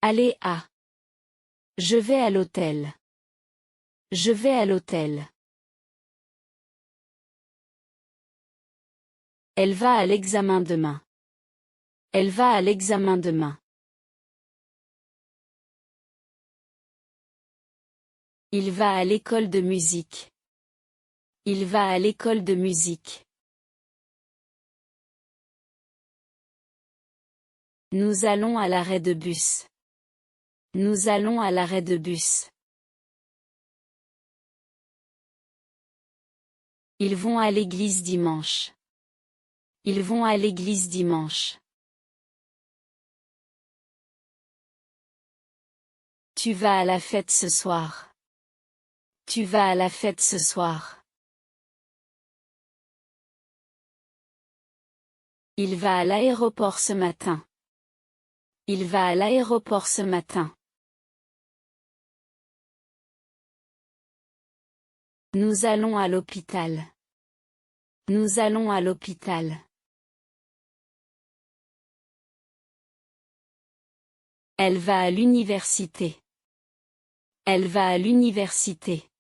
Aller à. Je vais à l'hôtel. Je vais à l'hôtel. Elle va à l'examen demain. Elle va à l'examen demain. Il va à l'école de musique. Il va à l'école de musique. Nous allons à l'arrêt de bus. Nous allons à l'arrêt de bus. Ils vont à l'église dimanche. Ils vont à l'église dimanche. Tu vas à la fête ce soir. Tu vas à la fête ce soir. Il va à l'aéroport ce matin. Il va à l'aéroport ce matin. Nous allons à l'hôpital. Nous allons à l'hôpital. Elle va à l'université. Elle va à l'université.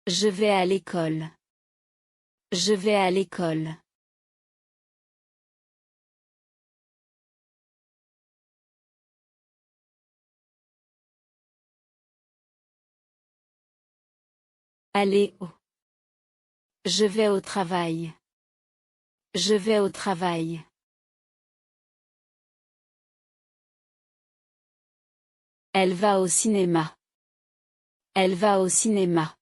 Je vais à l'école. Je vais à l'école. Aller au. Je vais au travail. Je vais au travail. Elle va au cinéma. Elle va au cinéma.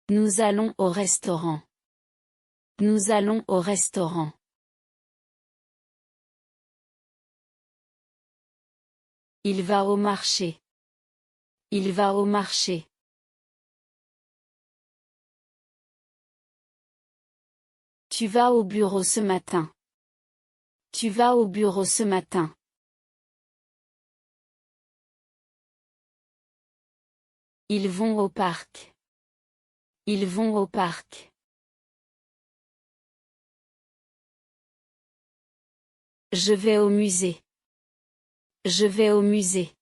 Nous allons au restaurant. Nous allons au restaurant. Il va au marché. Il va au marché. Tu vas au bureau ce matin. Tu vas au bureau ce matin. Ils vont au parc. Ils vont au parc. Je vais au musée. Je vais au musée.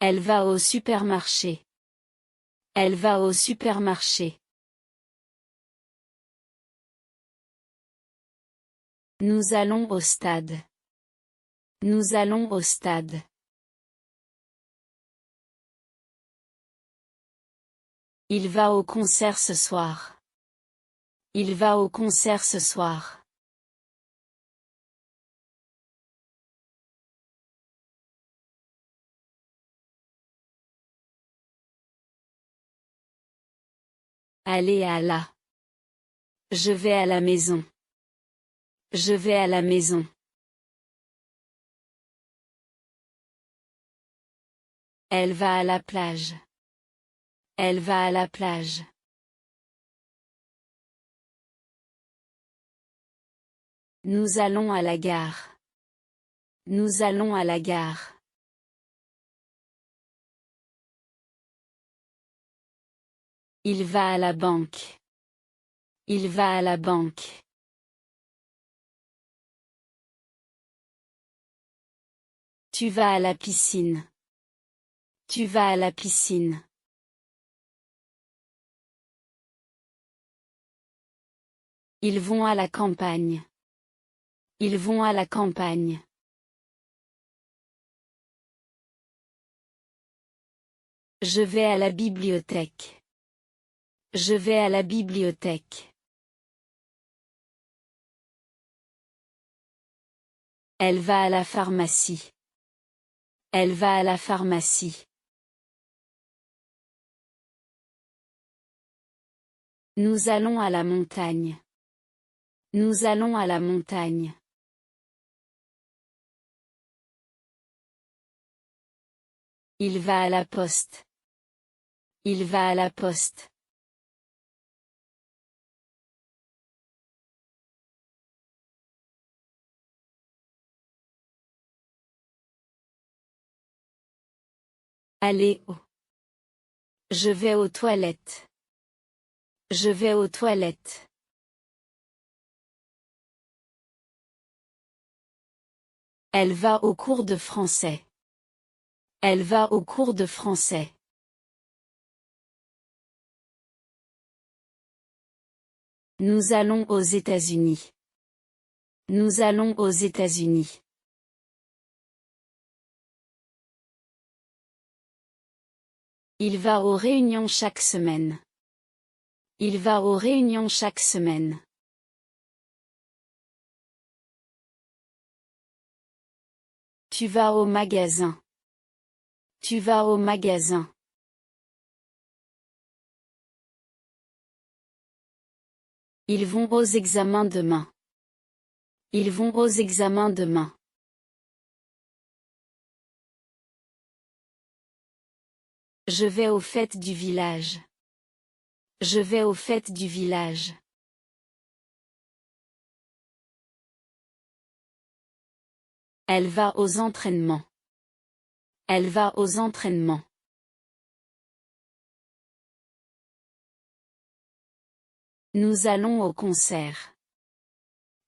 Elle va au supermarché. Elle va au supermarché. Nous allons au stade. Nous allons au stade. Il va au concert ce soir. Il va au concert ce soir. Aller à la. Je vais à la maison. Je vais à la maison. Elle va à la plage. Elle va à la plage. Nous allons à la gare. Nous allons à la gare. Il va à la banque. Il va à la banque. Tu vas à la piscine. Tu vas à la piscine. Ils vont à la campagne. Ils vont à la campagne. Je vais à la bibliothèque. Je vais à la bibliothèque. Elle va à la pharmacie. Elle va à la pharmacie. Nous allons à la montagne. Nous allons à la montagne. Il va à la poste. Il va à la poste. Aller au. Je vais aux toilettes. Je vais aux toilettes. Elle va au cours de français. Elle va au cours de français. Nous allons aux États-Unis. Nous allons aux États-Unis. Il va aux réunions chaque semaine. Il va aux réunions chaque semaine. Tu vas au magasin. Tu vas au magasin. Ils vont aux examens demain. Ils vont aux examens demain. Je vais aux fêtes du village. Je vais aux fêtes du village. Elle va aux entraînements. Elle va aux entraînements. Nous allons au concert.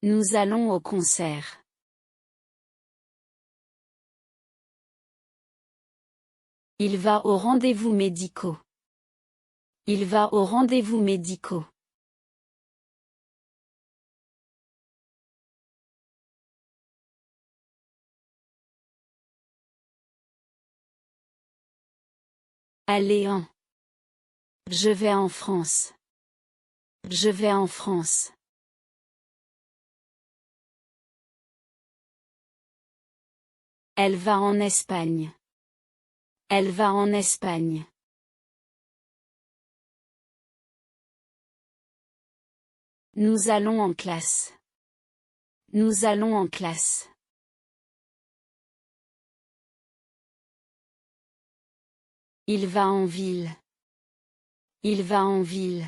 Nous allons au concert. Il va aux rendez-vous médicaux. Il va aux rendez-vous médicaux. Allez en. Je vais en France. Je vais en France. Elle va en Espagne. Elle va en Espagne. Nous allons en classe. Nous allons en classe. Il va en ville. Il va en ville.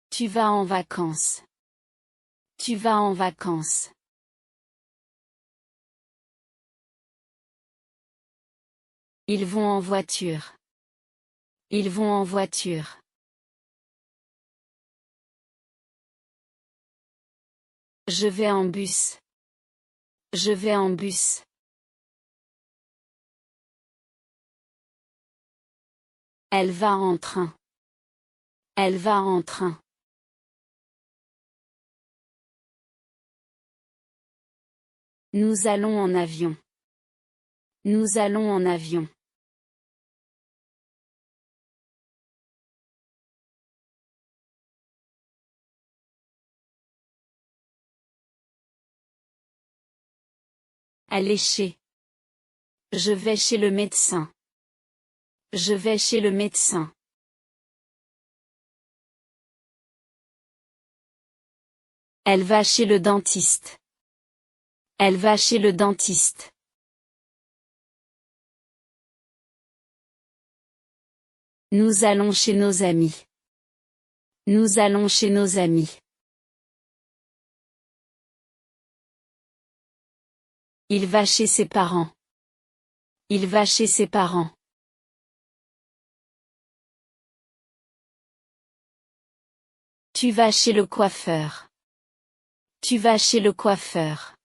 Tu vas en vacances. Tu vas en vacances. Ils vont en voiture. Ils vont en voiture. Je vais en bus. Je vais en bus. Elle va en train. Elle va en train. Nous allons en avion. Nous allons en avion. Aller chez. Je vais chez le médecin. Je vais chez le médecin. Elle va chez le dentiste. Elle va chez le dentiste. Nous allons chez nos amis. Nous allons chez nos amis. Il va chez ses parents. Il va chez ses parents. Tu vas chez le coiffeur. Tu vas chez le coiffeur.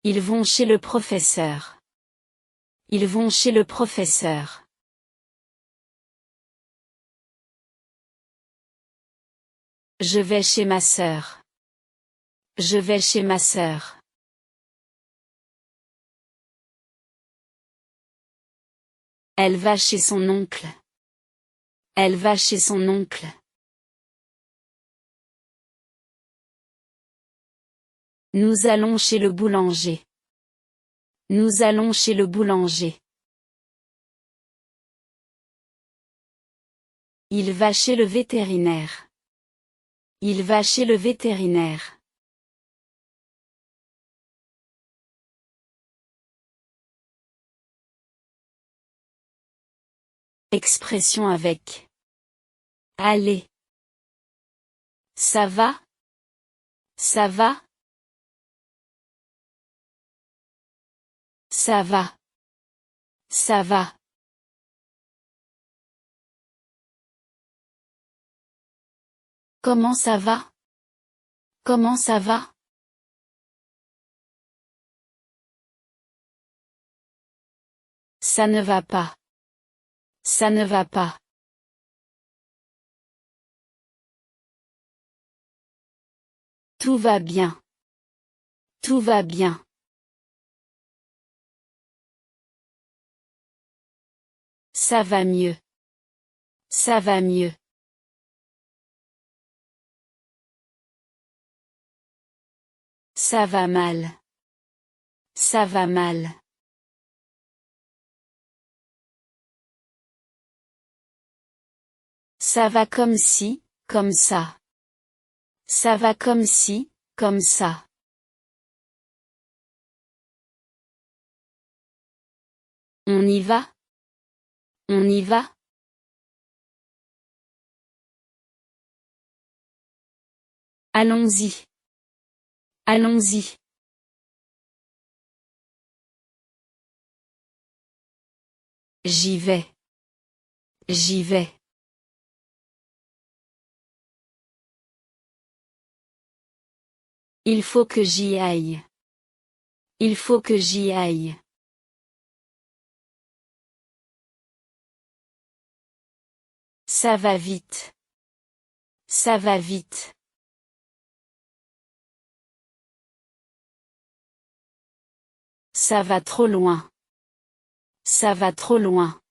Ils vont chez le professeur. Ils vont chez le professeur. Je vais chez ma sœur. Je vais chez ma sœur. Elle va chez son oncle. Elle va chez son oncle. Nous allons chez le boulanger. Nous allons chez le boulanger. Il va chez le vétérinaire. Il va chez le vétérinaire. Expression avec. Allez. Ça va? Ça va? Ça va. Ça va. Comment ça va? Comment ça va? Ça ne va pas. Ça ne va pas. Tout va bien. Tout va bien. Ça va mieux. Ça va mieux. Ça va mal. Ça va mal. Ça va comme si, comme ça. Ça va comme si, comme ça. On y va? On y va? Allons-y. Allons-y. J'y vais. J'y vais. Il faut que j'y aille. Il faut que j'y aille. Ça va vite. Ça va vite. Ça va trop loin. Ça va trop loin.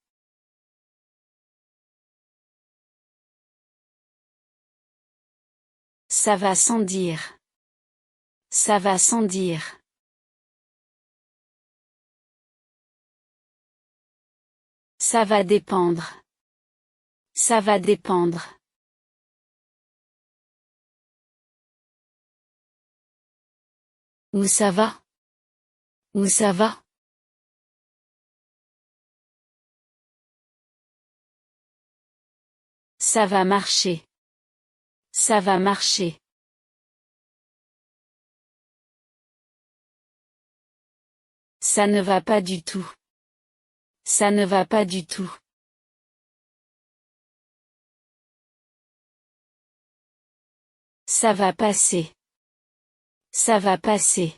Ça va sans dire. Ça va sans dire. Ça va dépendre. Ça va dépendre. Où ça va? Où ça va? Ça va marcher. Ça va marcher. Ça ne va pas du tout. Ça ne va pas du tout. Ça va passer. Ça va passer.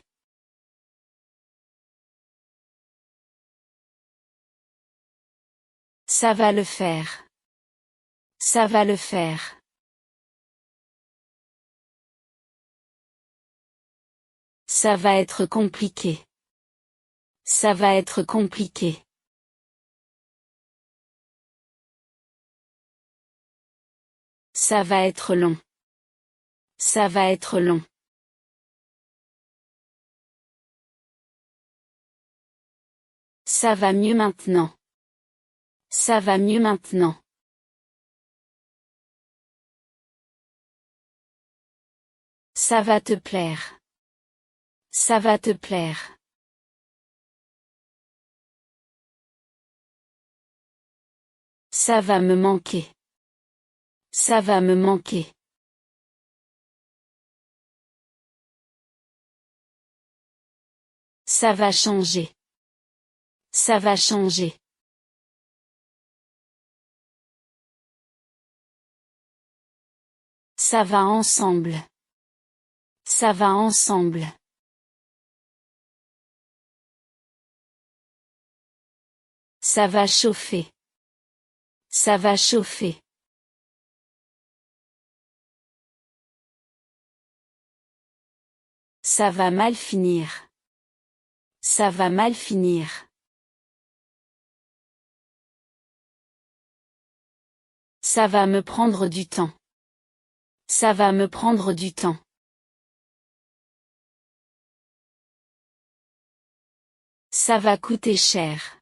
Ça va le faire. Ça va le faire. Ça va être compliqué. Ça va être compliqué. Ça va être long. Ça va être long. Ça va mieux maintenant. Ça va mieux maintenant. Ça va te plaire. Ça va te plaire. Ça va me manquer. Ça va me manquer. Ça va changer. Ça va changer. Ça va ensemble. Ça va ensemble. Ça va chauffer. Ça va chauffer. Ça va mal finir. Ça va mal finir. Ça va me prendre du temps. Ça va me prendre du temps. Ça va coûter cher.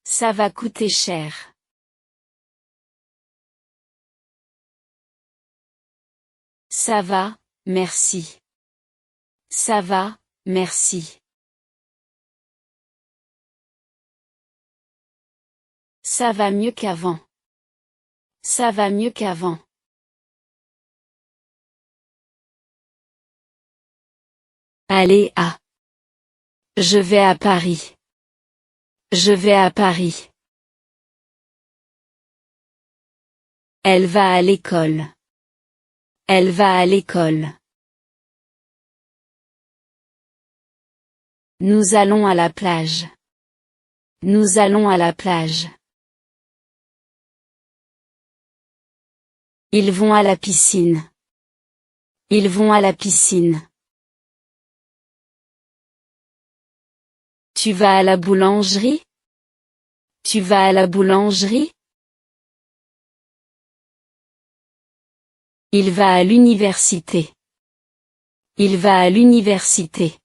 Ça va coûter cher. Ça va, merci. Ça va, merci. Ça va mieux qu'avant. Ça va mieux qu'avant. Aller à. Je vais à Paris. Je vais à Paris. Elle va à l'école. Elle va à l'école. Nous allons à la plage. Nous allons à la plage. Ils vont à la piscine. Ils vont à la piscine. Tu vas à la boulangerie? Tu vas à la boulangerie? Il va à l'université. Il va à l'université.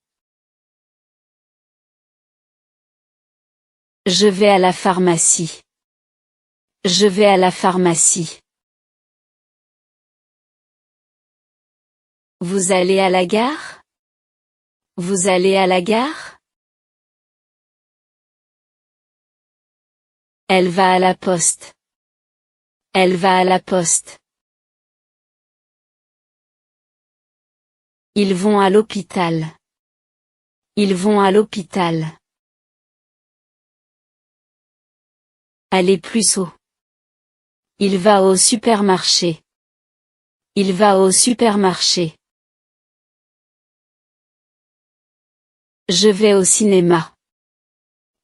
Je vais à la pharmacie. Je vais à la pharmacie. Vous allez à la gare? Vous allez à la gare? Elle va à la poste. Elle va à la poste. Ils vont à l'hôpital. Ils vont à l'hôpital. Allez plus haut. Il va au supermarché. Il va au supermarché. Je vais au cinéma.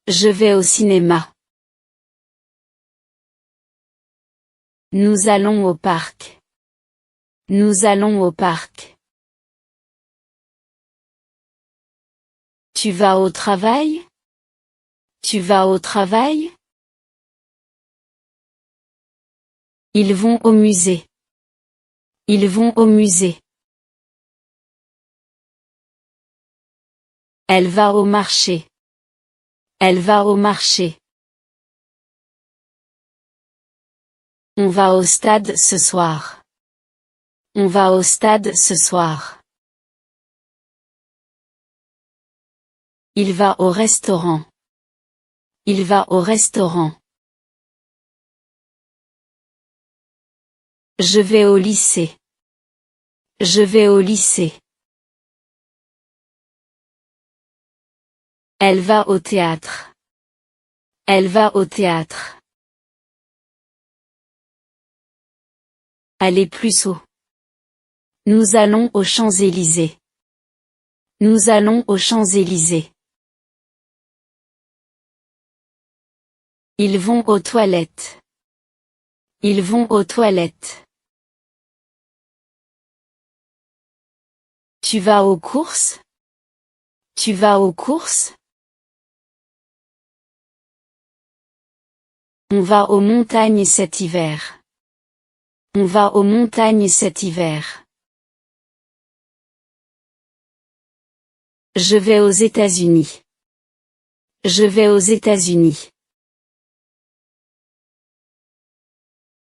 Je vais au cinéma. Nous allons au parc. Nous allons au parc. Tu vas au travail? Tu vas au travail? Ils vont au musée. Ils vont au musée. Elle va au marché. Elle va au marché. On va au stade ce soir. On va au stade ce soir. Il va au restaurant. Il va au restaurant. Je vais au lycée. Je vais au lycée. Elle va au théâtre. Elle va au théâtre. Allez plus haut. Nous allons aux Champs-Élysées. Nous allons aux Champs-Élysées. Ils vont aux toilettes. Ils vont aux toilettes. Tu vas aux courses? Tu vas aux courses? On va aux montagnes cet hiver. On va aux montagnes cet hiver. Je vais aux États-Unis. Je vais aux États-Unis.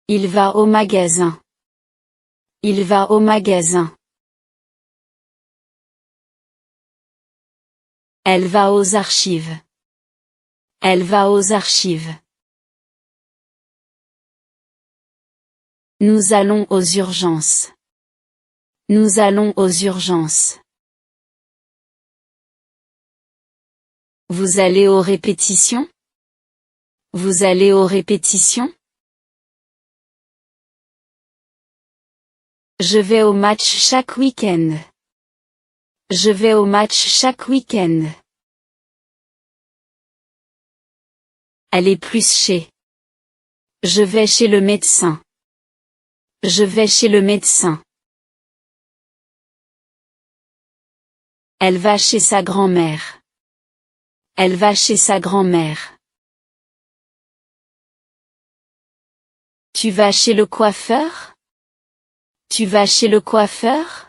Il va au magasin. Il va au magasin. Elle va aux archives. Elle va aux archives. Nous allons aux urgences. Nous allons aux urgences. Vous allez aux répétitions? Vous allez aux répétitions? Je vais au match chaque week-end. Je vais au match chaque week-end. Allez plus chez. Je vais chez le médecin. Je vais chez le médecin. Elle va chez sa grand-mère. Elle va chez sa grand-mère. Tu vas chez le coiffeur? Tu vas chez le coiffeur?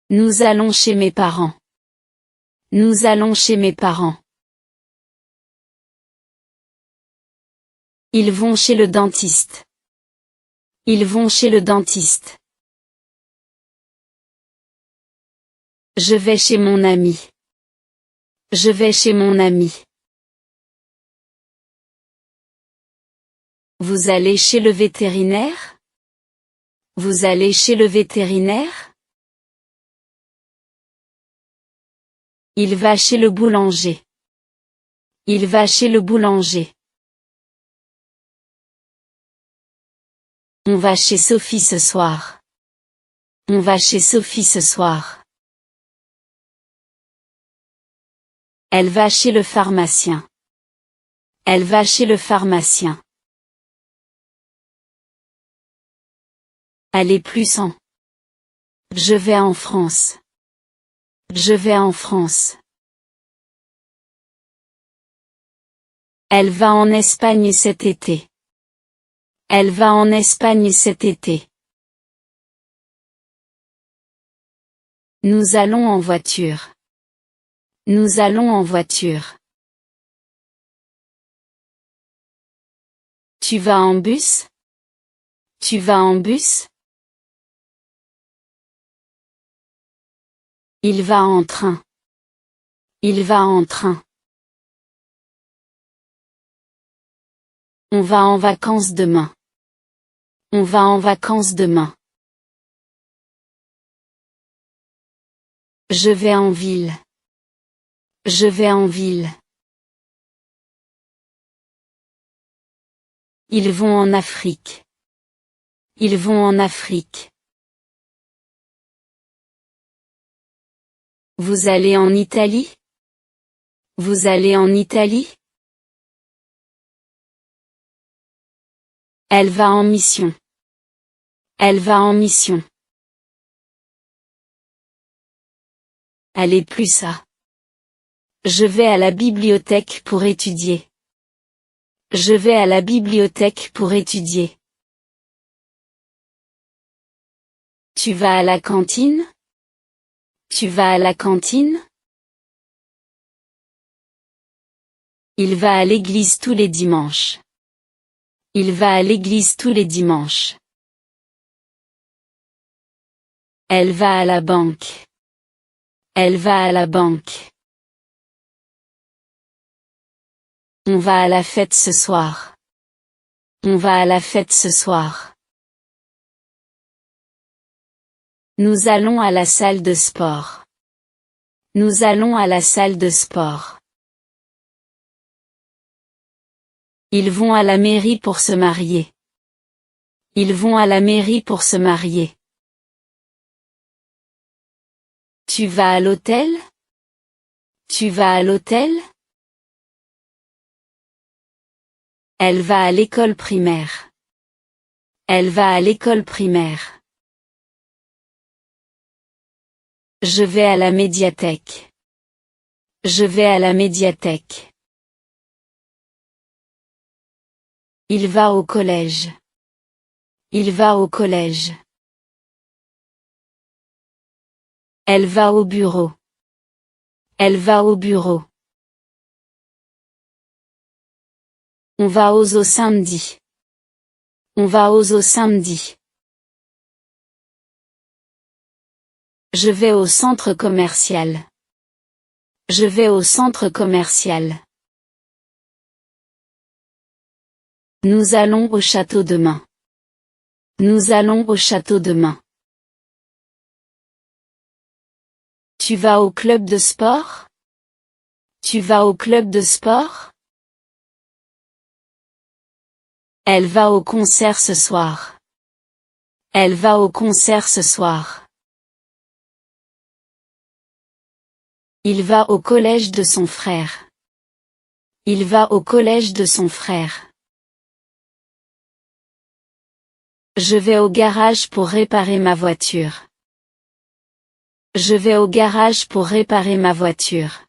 Nous allons chez mes parents. Nous allons chez mes parents. Ils vont chez le dentiste. Ils vont chez le dentiste. Je vais chez mon ami. Je vais chez mon ami. Vous allez chez le vétérinaire? Vous allez chez le vétérinaire? Il va chez le boulanger. Il va chez le boulanger. On va chez Sophie ce soir. On va chez Sophie ce soir. Elle va chez le pharmacien. Elle va chez le pharmacien. Aller plus en. Je vais en France. Je vais en France. Elle va en Espagne cet été. Elle va en Espagne cet été. Nous allons en voiture. Nous allons en voiture. Tu vas en bus? Tu vas en bus? Il va en train. Il va en train. On va en vacances demain. On va en vacances demain. Je vais en ville. Je vais en ville. Ils vont en Afrique. Ils vont en Afrique. Vous allez en Italie? Vous allez en Italie? Elle va en mission. Elle va en mission. Allez plus ça. Je vais à la bibliothèque pour étudier. Je vais à la bibliothèque pour étudier. Tu vas à la cantine? Tu vas à la cantine? Il va à l'église tous les dimanches. Il va à l'église tous les dimanches. Elle va à la banque. Elle va à la banque. On va à la fête ce soir. On va à la fête ce soir. Nous allons à la salle de sport. Nous allons à la salle de sport. Ils vont à la mairie pour se marier. Ils vont à la mairie pour se marier. Tu vas à l'hôtel? Tu vas à l'hôtel? Elle va à l'école primaire. Elle va à l'école primaire. Je vais à la médiathèque. Je vais à la médiathèque. Il va au collège. Il va au collège. Elle va au bureau. Elle va au bureau. On va aux zoo samedi. On va aux zoo samedi. Je vais au centre commercial. Je vais au centre commercial. Nous allons au château demain. Nous allons au château demain. Tu vas au club de sport? Tu vas au club de sport? Elle va au concert ce soir. Elle va au concert ce soir. Il va au collège de son frère. Il va au collège de son frère. Je vais au garage pour réparer ma voiture. Je vais au garage pour réparer ma voiture.